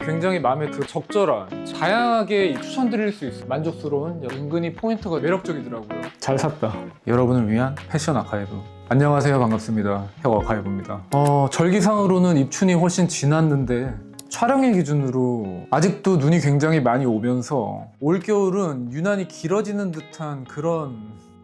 굉장히 마음에 들어 적절한 다양하게 추천드릴 수 있어요. 만족스러운 은근히 포인트가 매력적이더라고요. 잘 샀다. 여러분을 위한 패션 아카이브. 안녕하세요, 반갑습니다. 혁 아카이브입니다. 절기상으로는 입춘이 훨씬 지났는데 촬영일 기준으로 아직도 눈이 굉장히 많이 오면서 올겨울은 유난히 길어지는 듯한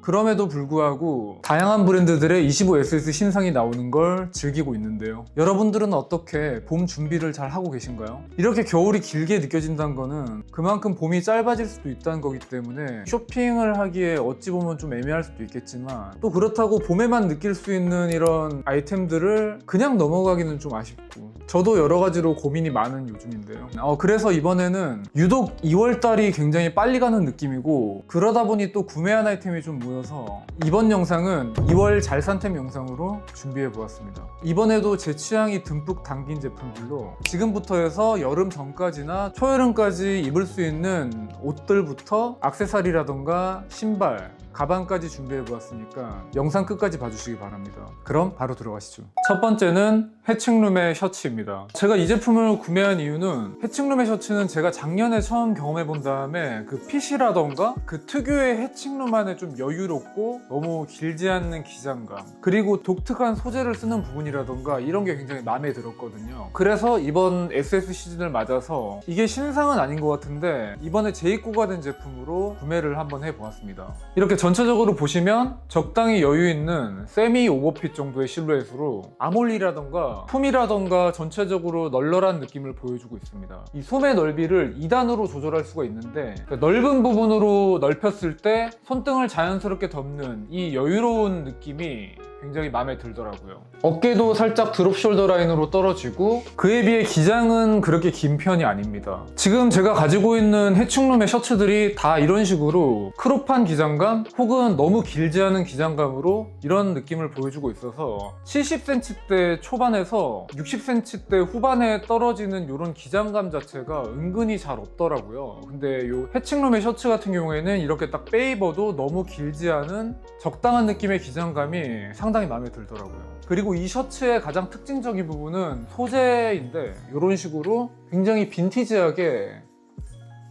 그럼에도 불구하고 다양한 브랜드들의 25SS 신상이 나오는 걸 즐기고 있는데요. 여러분들은 어떻게 봄 준비를 잘 하고 계신가요? 이렇게 겨울이 길게 느껴진다는 거는 그만큼 봄이 짧아질 수도 있다는 거기 때문에 쇼핑을 하기에 어찌 보면 좀 애매할 수도 있겠지만 또 그렇다고 봄에만 느낄 수 있는 이런 아이템들을 그냥 넘어가기는 좀 아쉽고 저도 여러 가지로 고민이 많은 요즘인데요. 그래서 이번에는 유독 2월달이 굉장히 빨리 가는 느낌이고 그러다 보니 또 구매한 아이템이 좀 모여서 이번 영상은 2월 잘 산템 영상으로 준비해 보았습니다. 이번에도 제 취향이 듬뿍 담긴 제품들로 지금부터 해서 여름 전까지나 초여름까지 입을 수 있는 옷들부터 액세서리라던가 신발, 가방까지 준비해 보았으니까 영상 끝까지 봐주시기 바랍니다. 그럼 바로 들어가시죠. 첫 번째는 해칭룸의 셔츠입니다. 제가 이 제품을 구매한 이유는 해칭룸의 셔츠는 제가 작년에 처음 경험해 본 다음에 그 핏이라던가 그 특유의 해칭룸 안에 좀 여유롭고 너무 길지 않는 기장감 그리고 독특한 소재를 쓰는 부분이라던가 이런 게 굉장히 마음에 들었거든요. 그래서 이번 SS 시즌을 맞아서 이게 신상은 아닌 것 같은데 이번에 재입고가 된 제품으로 구매를 한번 해보았습니다. 이렇게 전체적으로 보시면 적당히 여유 있는 세미 오버핏 정도의 실루엣으로 아몰리라던가 품이라던가 전체적으로 널널한 느낌을 보여주고 있습니다. 이 소매 넓이를 2단으로 조절할 수가 있는데 넓은 부분으로 넓혔을 때 손등을 자연스럽게 덮는 이 여유로운 느낌이 굉장히 마음에 들더라고요. 어깨도 살짝 드롭 숄더 라인으로 떨어지고 그에 비해 기장은 그렇게 긴 편이 아닙니다. 지금 제가 가지고 있는 해충룸의 셔츠들이 다 이런 식으로 크롭한 기장감 혹은 너무 길지 않은 기장감으로 이런 느낌을 보여주고 있어서 70cm대 초반에서 60cm대 후반에 떨어지는 이런 기장감 자체가 은근히 잘 없더라고요. 근데 이 해칭룸의 셔츠 같은 경우에는 이렇게 딱 빼입어도 너무 길지 않은 적당한 느낌의 기장감이 상당히 마음에 들더라고요. 그리고 이 셔츠의 가장 특징적인 부분은 소재인데 이런 식으로 굉장히 빈티지하게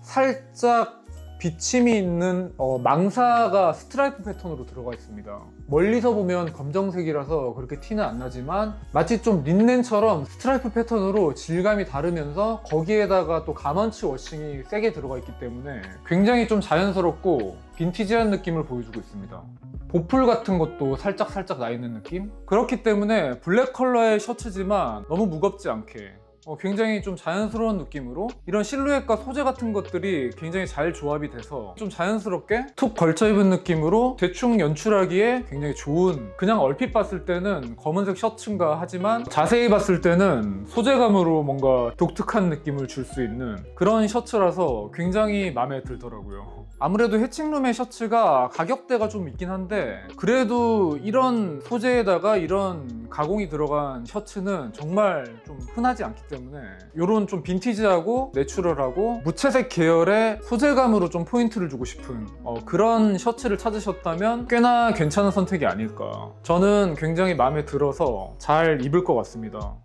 살짝 비침이 있는 망사가 스트라이프 패턴으로 들어가 있습니다. 멀리서 보면 검정색이라서 그렇게 티는 안 나지만 마치 좀 린넨처럼 스트라이프 패턴으로 질감이 다르면서 거기에다가 또 가먼치 워싱이 세게 들어가 있기 때문에 굉장히 좀 자연스럽고 빈티지한 느낌을 보여주고 있습니다. 보풀 같은 것도 살짝 나 있는 느낌? 그렇기 때문에 블랙 컬러의 셔츠지만 너무 무겁지 않게 굉장히 좀 자연스러운 느낌으로 이런 실루엣과 소재 같은 것들이 굉장히 잘 조합이 돼서 좀 자연스럽게 툭 걸쳐 입은 느낌으로 대충 연출하기에 굉장히 좋은, 그냥 얼핏 봤을 때는 검은색 셔츠인가 하지만 자세히 봤을 때는 소재감으로 뭔가 독특한 느낌을 줄 수 있는 그런 셔츠라서 굉장히 마음에 들더라고요. 아무래도 해칭룸의 셔츠가 가격대가 좀 있긴 한데 그래도 이런 소재에다가 이런 가공이 들어간 셔츠는 정말 좀 흔하지 않기 때문에 이런 좀 빈티지하고 내추럴하고 무채색 계열의 소재감으로 좀 포인트를 주고 싶은 그런 셔츠를 찾으셨다면 꽤나 괜찮은 선택이 아닐까. 저는 굉장히 마음에 들어서 잘 입을 것 같습니다.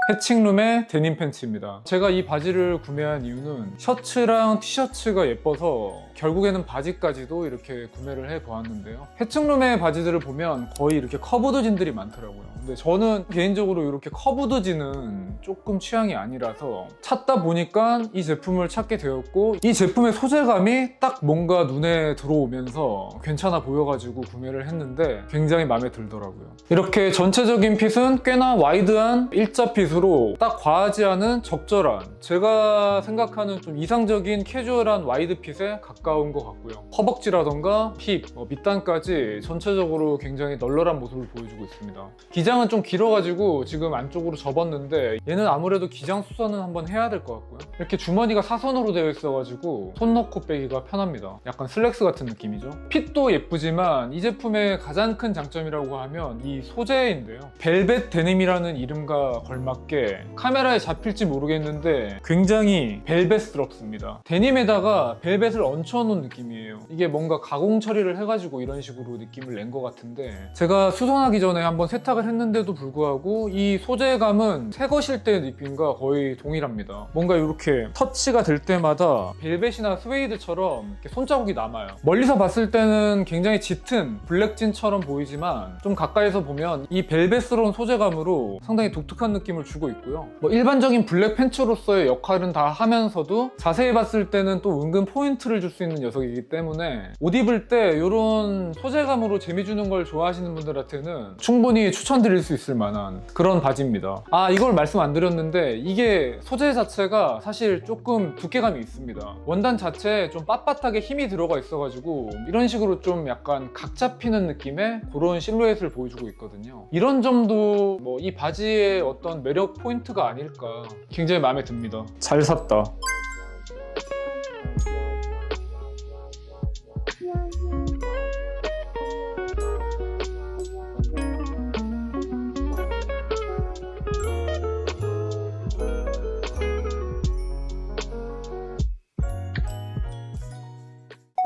해칭룸의 데님 팬츠입니다. 제가 이 바지를 구매한 이유는 셔츠랑 티셔츠가 예뻐서 결국에는 바지까지도 이렇게 구매를 해보았는데요. 해칭룸의 바지들을 보면 거의 이렇게 커브드 진들이 많더라고요. 근데 저는 개인적으로 이렇게 커브드 진은 조금 취향이 아니라서 찾다 보니까 이 제품을 찾게 되었고 이 제품의 소재감이 딱 뭔가 눈에 들어오면서 괜찮아 보여가지고 구매를 했는데 굉장히 마음에 들더라고요. 이렇게 전체적인 핏은 꽤나 와이드한 일자 핏으로 핏으로 딱 과하지 않은 적절한, 제가 생각하는 좀 이상적인 캐주얼한 와이드 핏에 가까운 것 같고요. 허벅지라던가 힙, 밑단까지 전체적으로 굉장히 널널한 모습을 보여주고 있습니다. 기장은 좀 길어가지고 지금 안쪽으로 접었는데 얘는 아무래도 기장 수선은 한번 해야 될 것 같고요. 이렇게 주머니가 사선으로 되어 있어가지고 손 넣고 빼기가 편합니다. 약간 슬랙스 같은 느낌이죠. 핏도 예쁘지만 이 제품의 가장 큰 장점이라고 하면 이 소재인데요. 벨벳 데님이라는 이름과 걸맞게 카메라에 잡힐지 모르겠는데 굉장히 벨벳스럽습니다. 데님에다가 벨벳을 얹혀놓은 느낌이에요. 이게 뭔가 가공 처리를 해가지고 이런 식으로 느낌을 낸 것 같은데, 제가 수선하기 전에 한번 세탁을 했는데도 불구하고 이 소재감은 새 것일 때 느낌과 거의 동일합니다. 뭔가 이렇게 터치가 될 때마다 벨벳이나 스웨이드처럼 이렇게 손자국이 남아요. 멀리서 봤을 때는 굉장히 짙은 블랙진처럼 보이지만 좀 가까이서 보면 이 벨벳스러운 소재감으로 상당히 독특한 느낌을 주고 있고요. 일반적인 블랙 팬츠로서의 역할은 다 하면서도 자세히 봤을 때는 또 은근 포인트를 줄 수 있는 녀석이기 때문에 옷 입을 때 이런 소재감으로 재미 주는 걸 좋아하시는 분들한테는 충분히 추천드릴 수 있을 만한 그런 바지입니다. 이걸 말씀 안 드렸는데 이게 소재 자체가 사실 조금 두께감이 있습니다. 원단 자체에 좀 빳빳하게 힘이 들어가 있어가지고 이런 식으로 좀 약간 각 잡히는 느낌의 그런 실루엣을 보여주고 있거든요. 이런 점도 이 바지의 어떤 매력 포인트가 아닐까, 굉장히 마음에 듭니다. 잘 샀다.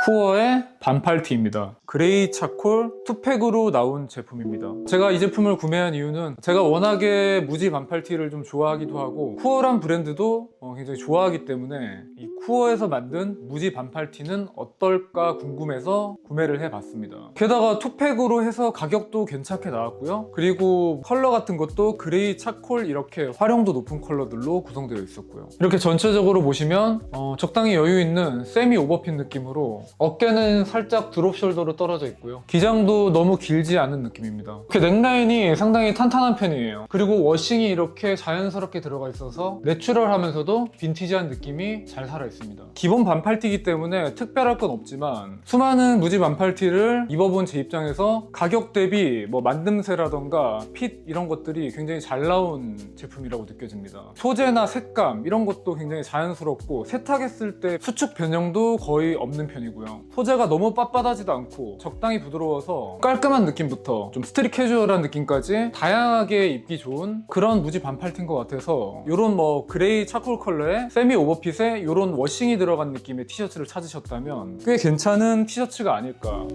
쿠어의 반팔티입니다. 그레이 차콜 투팩으로 나온 제품입니다. 제가 이 제품을 구매한 이유는 제가 워낙에 무지 반팔티를 좀 좋아하기도 하고 쿠어란 브랜드도 굉장히 좋아하기 때문에 이 쿠어에서 만든 무지 반팔티는 어떨까 궁금해서 구매를 해봤습니다. 게다가 투팩으로 해서 가격도 괜찮게 나왔고요. 그리고 컬러 같은 것도 그레이 차콜 이렇게 활용도 높은 컬러들로 구성되어 있었고요. 이렇게 전체적으로 보시면 적당히 여유 있는 세미 오버핏 느낌으로 어깨는 살짝 드롭 숄더로 떨어져 있고요. 기장도 너무 길지 않은 느낌입니다. 이렇게 넥라인이 상당히 탄탄한 편이에요. 그리고 워싱이 이렇게 자연스럽게 들어가 있어서 내추럴하면서도 빈티지한 느낌이 잘 살아있습니다. 기본 반팔티이기 때문에 특별할 건 없지만 수많은 무지 반팔티를 입어본 제 입장에서 가격 대비 만듦새라던가 핏 이런 것들이 굉장히 잘 나온 제품이라고 느껴집니다. 소재나 색감 이런 것도 굉장히 자연스럽고 세탁했을 때 수축 변형도 거의 없는 편이고요. 소재가 너무 빳빳하지도 않고 적당히 부드러워서 깔끔한 느낌부터 좀 스트릿 캐주얼한 느낌까지 다양하게 입기 좋은 그런 무지 반팔티인 것 같아서 이런 그레이 차콜 컬러의 세미 오버핏에 이런 워싱이 들어간 느낌의 티셔츠를 찾으셨다면 꽤 괜찮은 티셔츠가 아닐까.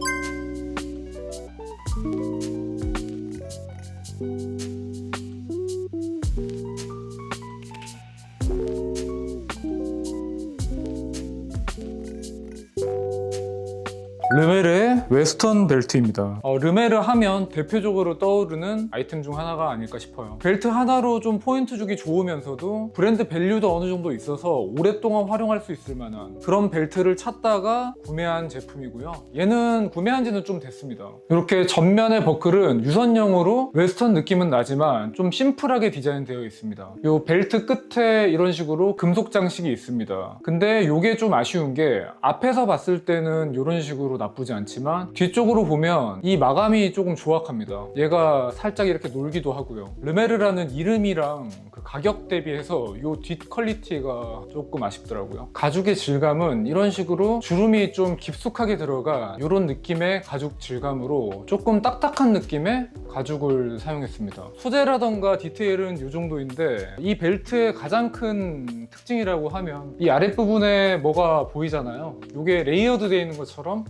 르메르의 웨스턴 벨트입니다. 르메르 하면 대표적으로 떠오르는 아이템 중 하나가 아닐까 싶어요. 벨트 하나로 좀 포인트 주기 좋으면서도 브랜드 밸류도 어느 정도 있어서 오랫동안 활용할 수 있을 만한 그런 벨트를 찾다가 구매한 제품이고요. 얘는 구매한 지는 좀 됐습니다. 이렇게 전면의 버클은 유선형으로 웨스턴 느낌은 나지만 좀 심플하게 디자인되어 있습니다. 이 벨트 끝에 이런 식으로 금속 장식이 있습니다. 근데 이게 좀 아쉬운 게 앞에서 봤을 때는 이런 식으로 나쁘지 않지만 뒤쪽으로 보면 이 마감이 조금 조악합니다. 얘가 살짝 이렇게 놀기도 하고요. 르메르라는 이름이랑 그 가격 대비해서 이 뒷 퀄리티가 조금 아쉽더라고요. 가죽의 질감은 이런 식으로 주름이 좀 깊숙하게 들어가 이런 느낌의 가죽 질감으로 조금 딱딱한 느낌의 가죽을 사용했습니다. 소재라던가 디테일은 이 정도인데 이 벨트의 가장 큰 특징이라고 하면 이 아랫부분에 뭐가 보이잖아요. 이게 레이어드 되어 있는 것처럼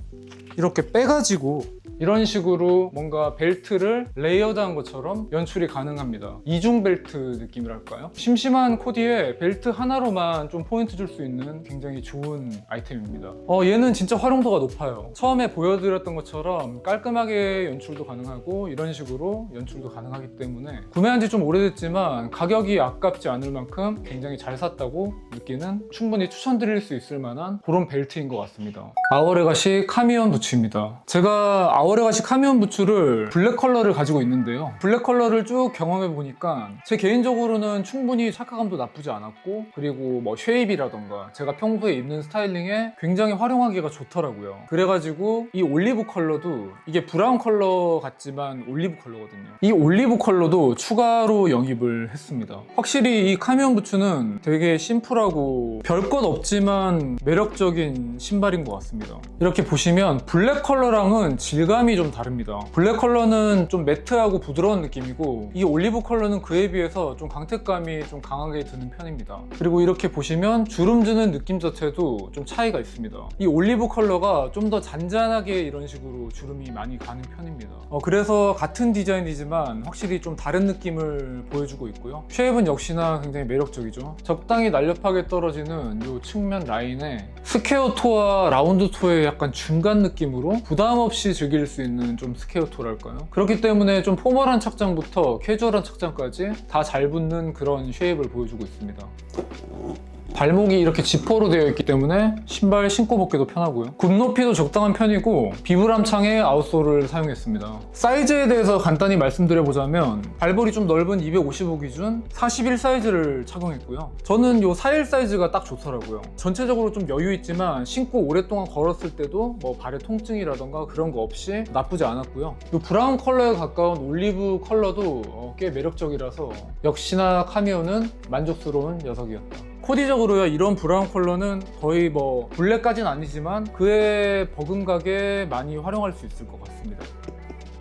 이렇게 빼가지고 이런 식으로 뭔가 벨트를 레이어드한 것처럼 연출이 가능합니다. 이중 벨트 느낌이랄까요? 심심한 코디에 벨트 하나로만 좀 포인트 줄 수 있는 굉장히 좋은 아이템입니다. 얘는 진짜 활용도가 높아요. 처음에 보여드렸던 것처럼 깔끔하게 연출도 가능하고 이런 식으로 연출도 가능하기 때문에 구매한 지 좀 오래됐지만 가격이 아깝지 않을 만큼 굉장히 잘 샀다고 느끼는, 충분히 추천드릴 수 있을 만한 그런 벨트인 것 같습니다. 아워레가시 카미온 부츠입니다. 제가 아우레가시 카미온 부츠를 블랙 컬러를 가지고 있는데요. 블랙 컬러를 쭉 경험해 보니까 제 개인적으로는 충분히 착화감도 나쁘지 않았고, 그리고 뭐 쉐입이라던가 제가 평소에 입는 스타일링에 굉장히 활용하기가 좋더라고요. 그래가지고 이 올리브 컬러도, 이게 브라운 컬러 같지만 올리브 컬러거든요. 이 올리브 컬러도 추가로 영입을 했습니다. 확실히 이 카미온 부츠는 되게 심플하고 별것 없지만 매력적인 신발인 것 같습니다. 이렇게 보시면 블랙 컬러랑은 질감이 좀 다릅니다. 블랙 컬러는 좀 매트하고 부드러운 느낌이고, 이 올리브 컬러는 그에 비해서 좀 강택감이 좀 강하게 드는 편입니다. 그리고 이렇게 보시면 주름 주는 느낌 자체도 좀 차이가 있습니다. 이 올리브 컬러가 좀 더 잔잔하게 이런 식으로 주름이 많이 가는 편입니다. 그래서 같은 디자인이지만 확실히 좀 다른 느낌을 보여주고 있고요. 쉐입은 역시나 굉장히 매력적이죠. 적당히 날렵하게 떨어지는 이 측면 라인에 스퀘어 토와 라운드 토의 약간 중간 느낌으로 부담 없이 즐길 수 있는 좀 스퀘어 토랄까요? 그렇기 때문에 좀 포멀한 착장부터 캐주얼한 착장까지 다 잘 붙는 그런 쉐입을 보여주고 있습니다. 발목이 이렇게 지퍼로 되어 있기 때문에 신발 신고 벗기도 편하고요. 굽 높이도 적당한 편이고 비브람창의 아웃솔을 사용했습니다. 사이즈에 대해서 간단히 말씀드려보자면 발볼이 좀 넓은 255 기준 41 사이즈를 착용했고요. 저는 이 41 사이즈가 딱 좋더라고요. 전체적으로 좀 여유 있지만 신고 오랫동안 걸었을 때도 뭐 발에 통증이라던가 그런 거 없이 나쁘지 않았고요. 이 브라운 컬러에 가까운 올리브 컬러도 꽤 매력적이라서 역시나 카미온은 만족스러운 녀석이었다. 코디적으로요, 이런 브라운 컬러는 거의 뭐 블랙까지는 아니지만 그에 버금가게 많이 활용할 수 있을 것 같습니다.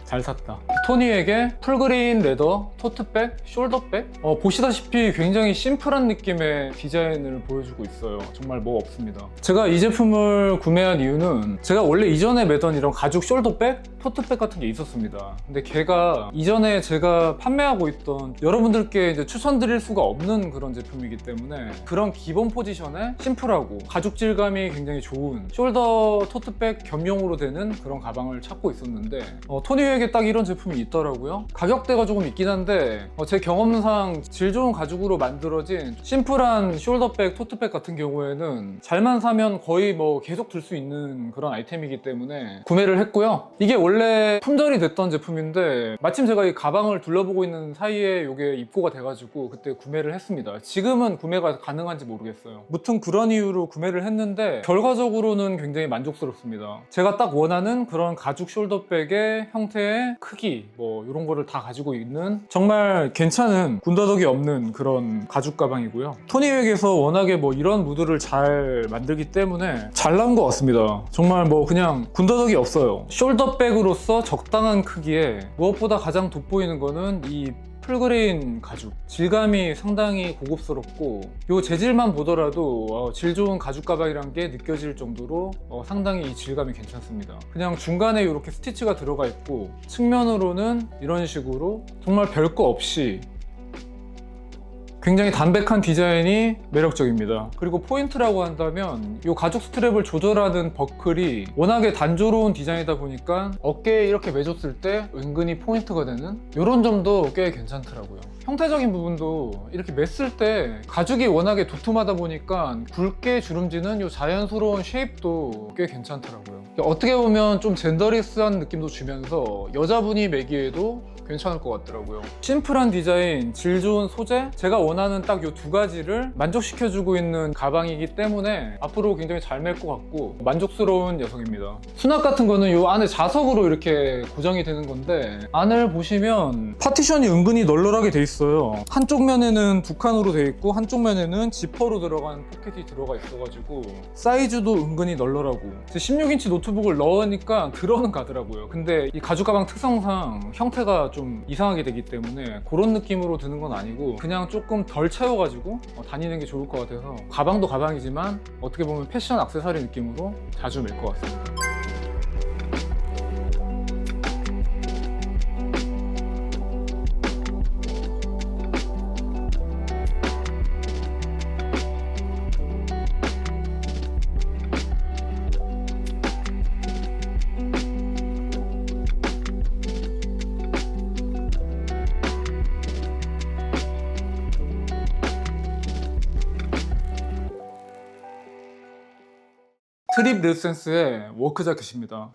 잘 샀다. 토니에게 풀그레인 레더, 토트백, 숄더백, 보시다시피 굉장히 심플한 느낌의 디자인을 보여주고 있어요. 정말 뭐 없습니다. 제가 이 제품을 구매한 이유는 제가 원래 이전에 매던 이런 가죽 숄더백, 토트백 같은 게 있었습니다. 근데 걔가 이전에 제가 판매하고 있던, 여러분들께 이제 추천드릴 수가 없는 그런 제품이기 때문에 그런 기본 포지션에 심플하고 가죽 질감이 굉장히 좋은 숄더 토트백 겸용으로 되는 그런 가방을 찾고 있었는데 토니에게 딱 이런 제품이 있더라고요. 가격대가 조금 있긴 한데 제 경험상 질 좋은 가죽으로 만들어진 심플한 숄더백, 토트백 같은 경우에는 잘만 사면 거의 뭐 계속 들 수 있는 그런 아이템이기 때문에 구매를 했고요. 이게 원래 품절이 됐던 제품인데 마침 제가 이 가방을 둘러보고 있는 사이에 이게 입고가 돼가지고 그때 구매를 했습니다. 지금은 구매가 가능한지 모르겠어요. 무튼 그런 이유로 구매를 했는데 결과적으로는 굉장히 만족스럽습니다. 제가 딱 원하는 그런 가죽 숄더백의 형태의 크기 뭐 이런 거를 다 가지고 있는 정말 괜찮은 군더더기 없는 그런 가죽 가방이고요. 토니백에서 워낙에 뭐 이런 무드를 잘 만들기 때문에 잘 나온 것 같습니다. 정말 뭐 그냥 군더더기 없어요. 숄더백으로서 적당한 크기에 무엇보다 가장 돋보이는 거는 이 풀그레인 가죽, 질감이 상당히 고급스럽고 이 재질만 보더라도 질 좋은 가죽 가방이란 게 느껴질 정도로 상당히 이 질감이 괜찮습니다. 그냥 중간에 이렇게 스티치가 들어가 있고 측면으로는 이런 식으로 정말 별거 없이 굉장히 담백한 디자인이 매력적입니다. 그리고 포인트라고 한다면 이 가죽 스트랩을 조절하는 버클이 워낙에 단조로운 디자인이다 보니까 어깨에 이렇게 매줬을 때 은근히 포인트가 되는 이런 점도 꽤 괜찮더라고요. 형태적인 부분도 이렇게 맸을 때 가죽이 워낙에 도톰하다 보니까 굵게 주름지는 이 자연스러운 쉐입도 꽤 괜찮더라고요. 어떻게 보면 좀 젠더리스한 느낌도 주면서 여자분이 매기에도 괜찮을 것 같더라고요. 심플한 디자인, 질 좋은 소재, 제가 원하는 딱 이 두 가지를 만족시켜주고 있는 가방이기 때문에 앞으로 굉장히 잘 맬 것 같고 만족스러운 녀석입니다. 수납 같은 거는 이 안에 자석으로 이렇게 고정이 되는 건데 안을 보시면 파티션이 은근히 널널하게 돼 있어요. 한쪽 면에는 두 칸으로 돼 있고 한쪽 면에는 지퍼로 들어간 포켓이 들어가 있어가지고 사이즈도 은근히 널널하고 16인치 노트북을 넣으니까 들어는 가더라고요. 근데 이 가죽 가방 특성상 형태가 좀 이상하게 되기 때문에 그런 느낌으로 드는 건 아니고 그냥 조금 덜 채워가지고 다니는 게 좋을 것 같아서 가방도 가방이지만 어떻게 보면 패션 액세서리 느낌으로 자주 맬 것 같습니다. 트립 르센스의 워크 자켓입니다.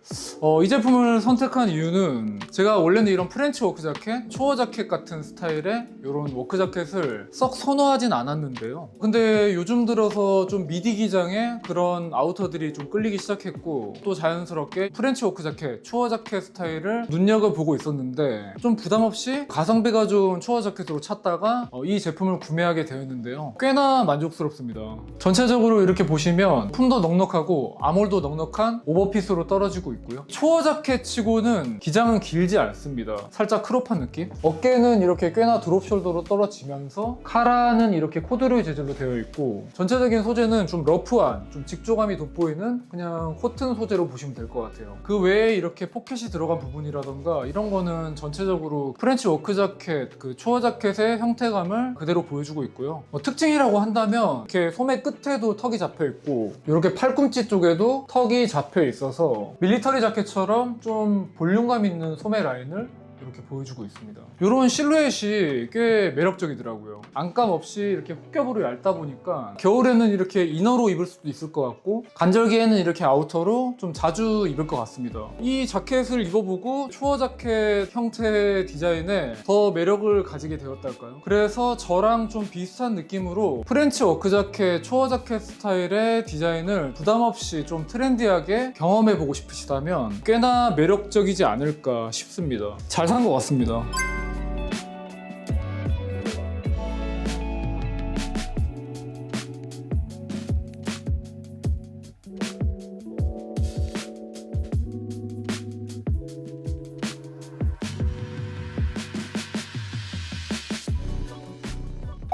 이 제품을 선택한 이유는 제가 원래는 이런 프렌치 워크 자켓, 초어 자켓 같은 스타일의 이런 워크 자켓을 썩 선호하진 않았는데요. 근데 요즘 들어서 좀 미디 기장에 그런 아우터들이 좀 끌리기 시작했고, 또 자연스럽게 프렌치 워크 자켓, 초어 자켓 스타일을 눈여겨보고 있었는데 좀 부담 없이 가성비가 좋은 초어 자켓으로 찾다가 이 제품을 구매하게 되었는데요. 꽤나 만족스럽습니다. 전체적으로 이렇게 보시면 품도 넉넉하고 아몰도 넉넉한 오버핏으로 떨어지고 있고요. 초어 자켓 치고는 기장은 길지 않습니다. 살짝 크롭한 느낌? 어깨는 이렇게 꽤나 드롭 숄더로 떨어지면서 카라는 이렇게 코드로이 재질로 되어 있고, 전체적인 소재는 좀 러프한, 좀 직조감이 돋보이는 그냥 코튼 소재로 보시면 될 것 같아요. 그 외에 이렇게 포켓이 들어간 부분이라던가 이런 거는 전체적으로 프렌치 워크 자켓, 그 초어 자켓의 형태감을 그대로 보여주고 있고요. 특징이라고 한다면 이렇게 소매 끝에도 턱이 잡혀 있고, 이렇게 팔꿈치 쪽에도 턱이 잡혀 있어서 밀리터리 자켓처럼 좀 볼륨감 있는 소매 라인을 이렇게 보여주고 있습니다. 이런 실루엣이 꽤 매력적이더라고요. 안감 없이 이렇게 훅겹으로 얇다 보니까 겨울에는 이렇게 이너로 입을 수도 있을 것 같고, 간절기에는 이렇게 아우터로 좀 자주 입을 것 같습니다. 이 자켓을 입어보고 초어 자켓 형태 디자인에 더 매력을 가지게 되었달까요? 그래서 저랑 좀 비슷한 느낌으로 프렌치 워크 자켓, 초어 자켓 스타일의 디자인을 부담 없이 좀 트렌디하게 경험해보고 싶으시다면 꽤나 매력적이지 않을까 싶습니다. 잘 산 것 같습니다.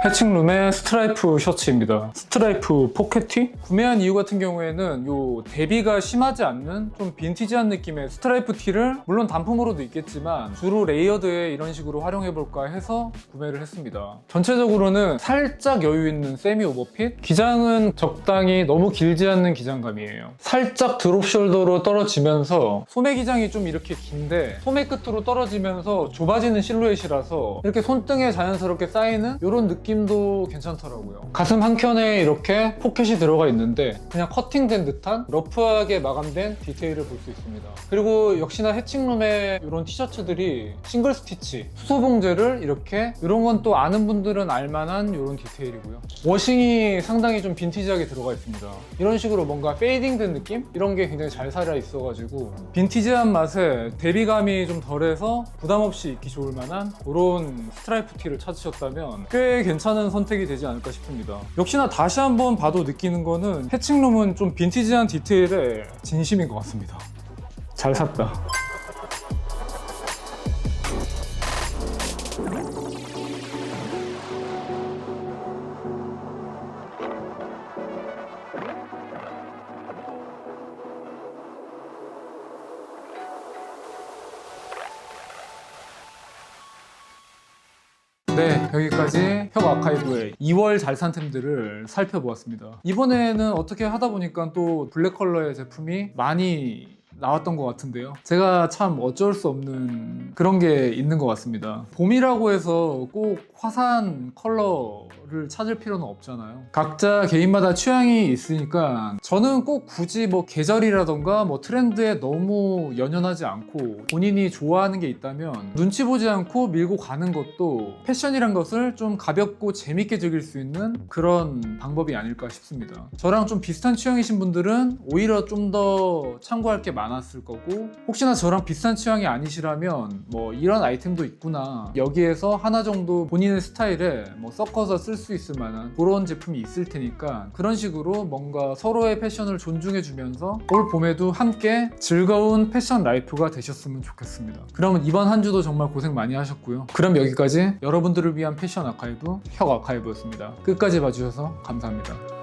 해칭룸의 스트라이프 셔츠입니다. 스트라이프 포켓티? 구매한 이유 같은 경우에는 요 대비가 심하지 않는 좀 빈티지한 느낌의 스트라이프 티를 물론 단품으로도 있겠지만 주로 레이어드에 이런 식으로 활용해볼까 해서 구매를 했습니다. 전체적으로는 살짝 여유 있는 세미 오버핏, 기장은 적당히 너무 길지 않는 기장감이에요. 살짝 드롭 숄더로 떨어지면서 소매 기장이 좀 이렇게 긴데 소매 끝으로 떨어지면서 좁아지는 실루엣이라서 이렇게 손등에 자연스럽게 쌓이는 이런 느낌도 괜찮더라고요. 가슴 한켠에 이렇게 포켓이 들어가 있는데 그냥 커팅된 듯한 러프하게 마감된 디테일을 볼 수 있습니다. 그리고 역시나 해칭룸의 이런 티셔츠들이 싱글 스티치, 수소 봉제를 이렇게, 이런 건 또 아는 분들은 알만한 이런 디테일이고요. 워싱이 상당히 좀 빈티지하게 들어가 있습니다. 이런 식으로 뭔가 페이딩된 느낌? 이런 게 굉장히 잘 살아 있어가지고 빈티지한 맛에 대비감이 좀 덜해서 부담 없이 입기 좋을 만한 그런 스트라이프 티를 찾으셨다면 꽤 괜찮은 선택이 되지 않을까 싶습니다. 역시나 다시 한번 봐도 느끼는 거는 해칭룸은 좀 빈티지한 디테일에 진심인 것 같습니다. 잘 샀다. 네, 여기까지 혁 아카이브의 2월 잘 산 템들을 살펴보았습니다. 이번에는 어떻게 하다 보니까 또 블랙 컬러의 제품이 많이 나왔던 것 같은데요. 제가 참 어쩔 수 없는 그런 게 있는 것 같습니다. 봄이라고 해서 꼭 화사한 컬러를 찾을 필요는 없잖아요. 각자 개인마다 취향이 있으니까 저는 꼭 굳이 뭐 계절이라던가 뭐 트렌드에 너무 연연하지 않고 본인이 좋아하는 게 있다면 눈치 보지 않고 밀고 가는 것도 패션이란 것을 좀 가볍고 재밌게 즐길 수 있는 그런 방법이 아닐까 싶습니다. 저랑 좀 비슷한 취향이신 분들은 오히려 좀 더 참고할 게 많았을 거고, 혹시나 저랑 비슷한 취향이 아니시라면 뭐 이런 아이템도 있구나, 여기에서 하나 정도 본인의 스타일에 뭐 섞어서 쓸 수 있을 만한 그런 제품이 있을 테니까 그런 식으로 뭔가 서로의 패션을 존중해 주면서 올 봄에도 함께 즐거운 패션 라이프가 되셨으면 좋겠습니다. 그러면 이번 한 주도 정말 고생 많이 하셨고요. 그럼 여기까지 여러분들을 위한 패션 아카이브 혁 아카이브였습니다. 끝까지 봐주셔서 감사합니다.